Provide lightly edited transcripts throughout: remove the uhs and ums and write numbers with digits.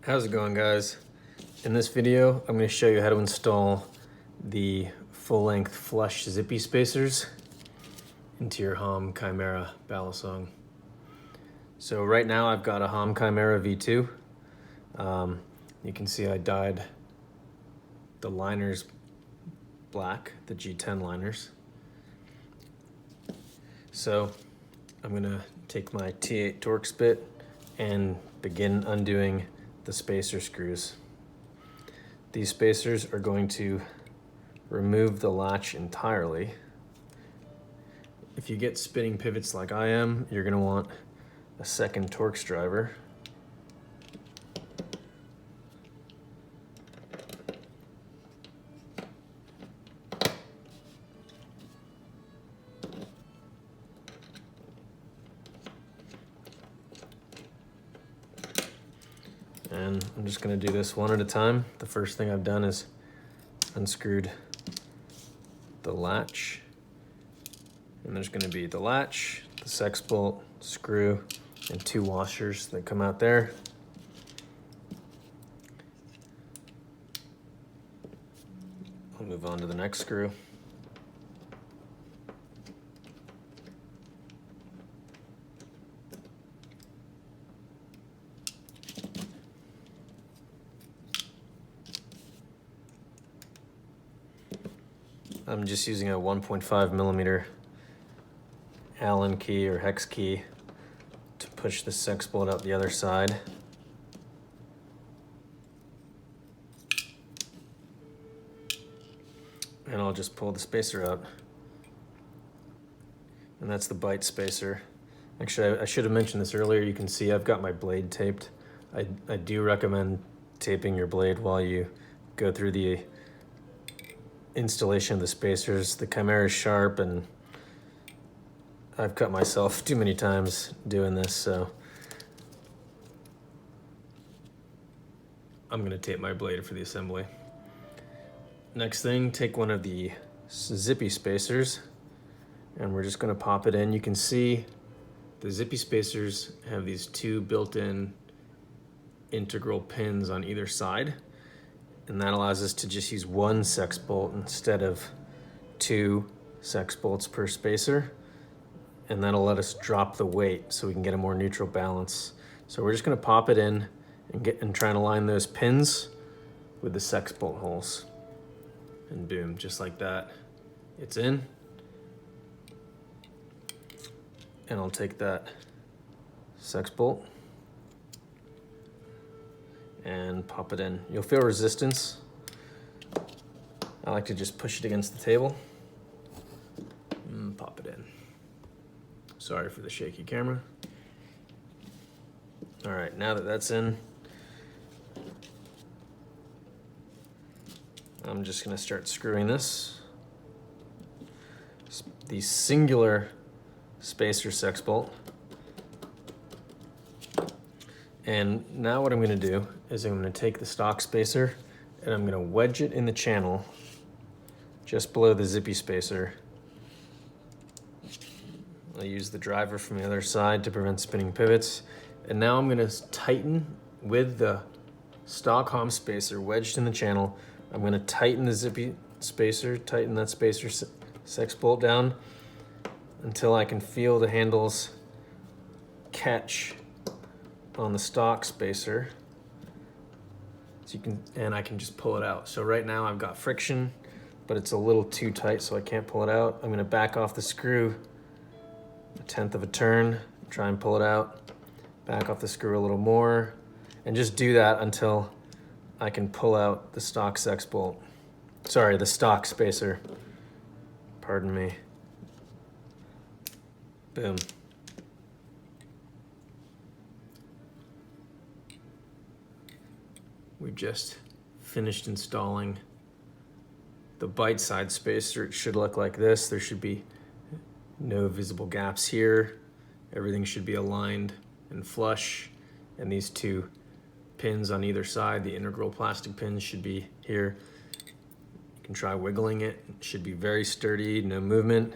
How's it going, guys? In this video, I'm going to show you how to install the full-length flush Zippy spacers into your HOM Chimera balisong. So right now I've got a HOM Chimera V2. You can see I dyed the liners black, the G10 liners. So I'm going to take my T8 Torx bit and begin undoing the spacer screws. These spacers are going to remove the latch entirely. If you get spinning pivots like I am, you're going to want a second Torx driver. And I'm just going to do this one at a time. The first thing I've done is unscrewed the latch. And there's going to be the latch, the sex bolt, screw, and two washers that come out there. I'll move on to the next screw. I'm just using a 1.5 millimeter Allen key or hex key to push the sex bolt out the other side. And I'll just pull the spacer out. And that's the bite spacer. Actually, I should have mentioned this earlier. You can see I've got my blade taped. I do recommend taping your blade while you go through the installation of the spacers. The Chimera is sharp and I've cut myself too many times doing this, so I'm gonna tape my blade for the assembly. Next thing, take one of the Zippy spacers and we're just gonna pop it in. You can see the Zippy spacers have these two built-in integral pins on either side, and that allows us to just use one sex bolt instead of two sex bolts per spacer. And that'll let us drop the weight so we can get a more neutral balance. So we're just gonna pop it in and try and align those pins with the sex bolt holes. And boom, just like that, it's in. And I'll take that sex bolt and pop it in. You'll feel resistance. I like to just push it against the table and pop it in. Sorry for the shaky camera. All right, now that that's in, I'm just gonna start screwing this. The singular spacer sex bolt. And now what I'm gonna do is I'm gonna take the stock spacer and I'm gonna wedge it in the channel just below the Zippy spacer. I'll use the driver from the other side to prevent spinning pivots. And now I'm gonna tighten with the stock HOM spacer wedged in the channel. I'm gonna tighten the Zippy spacer, tighten that spacer sex bolt down until I can feel the handles catch on the stock spacer. So I can just pull it out. So right now I've got friction, but it's a little too tight, so I can't pull it out. I'm gonna back off the screw 1/10 of a turn, try and pull it out, back off the screw a little more, and just do that until I can pull out the stock sex bolt. Sorry, the stock spacer. Pardon me. Boom. We've just finished installing the bite side spacer. It should look like this. There should be no visible gaps here. Everything should be aligned and flush. And these two pins on either side, the integral plastic pins, should be here. You can try wiggling it. It should be very sturdy, no movement.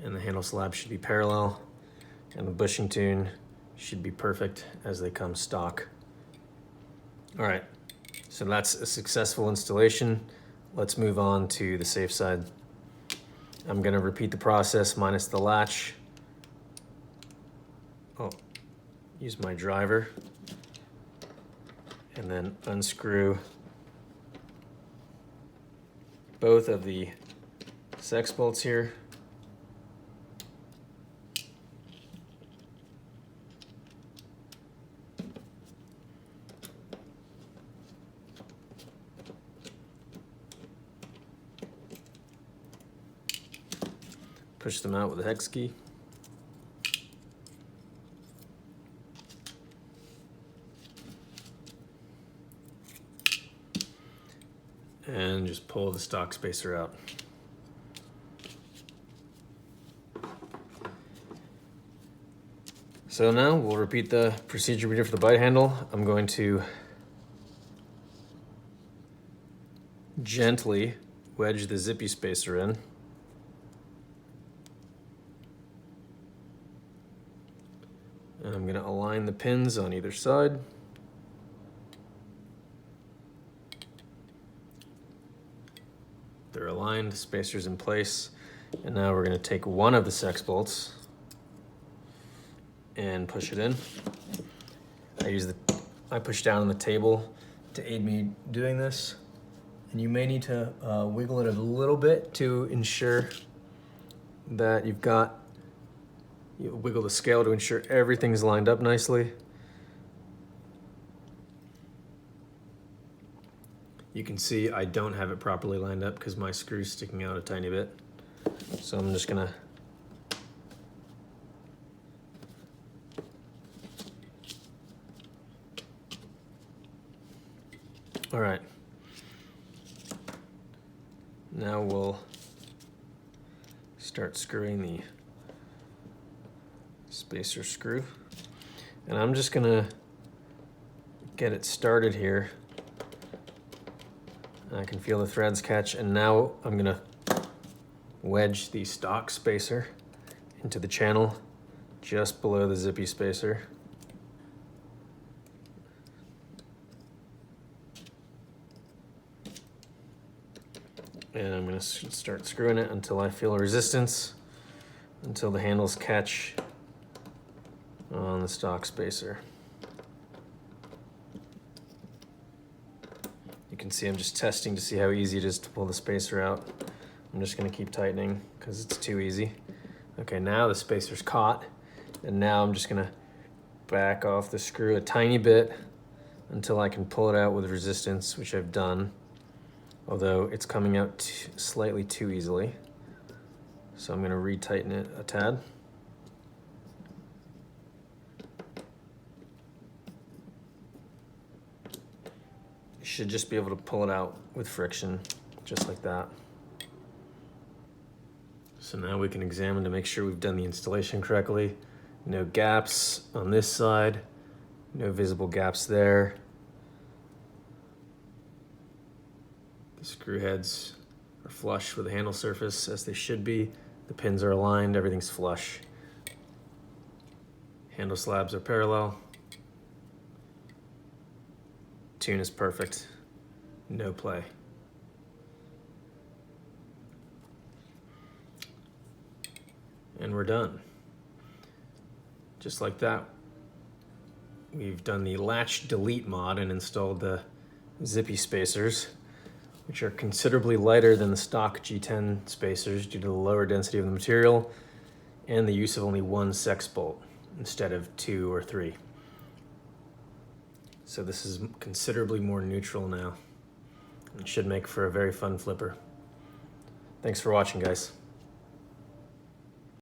And the handle slab should be parallel. And the bushing tune should be perfect as they come stock. All right, so that's a successful installation. Let's move on to the safe side. I'm gonna repeat the process minus the latch. Oh, use my driver and then unscrew both of the sex bolts here. Push them out with a hex key. And just pull the stock spacer out. So now we'll repeat the procedure we did for the bite handle. I'm going to gently wedge the Zippy spacer in. And I'm going to align the pins on either side. They're aligned, the spacer's in place. And now we're going to take one of the sex bolts and push it in. I push down on the table to aid me doing this. And you may need to wiggle it a little bit to ensure that you wiggle the scale to ensure everything's lined up nicely. You can see I don't have it properly lined up because my screw's sticking out a tiny bit. So I'm just gonna all right. Now we'll start screwing the spacer screw. And I'm just gonna get it started here. I can feel the threads catch, and now I'm gonna wedge the stock spacer into the channel just below the Zippy spacer. And I'm gonna start screwing it until I feel a resistance, until the handles catch on the stock spacer. You can see I'm just testing to see how easy it is to pull the spacer out. I'm just gonna keep tightening because it's too easy. Okay, now the spacer's caught, and now I'm just gonna back off the screw a tiny bit until I can pull it out with resistance, which I've done, although it's coming out slightly too easily. So I'm gonna retighten it a tad. You should just be able to pull it out with friction, just like that. So now we can examine to make sure we've done the installation correctly. No gaps on this side, no visible gaps there. The screw heads are flush with the handle surface as they should be. The pins are aligned, everything's flush. Handle slabs are parallel. Tune is perfect, no play. And we're done. Just like that, we've done the latch delete mod and installed the Zippy spacers, which are considerably lighter than the stock G10 spacers due to the lower density of the material and the use of only one sex bolt instead of 2 or 3. So this is considerably more neutral now. It should make for a very fun flipper. Thanks for watching, guys.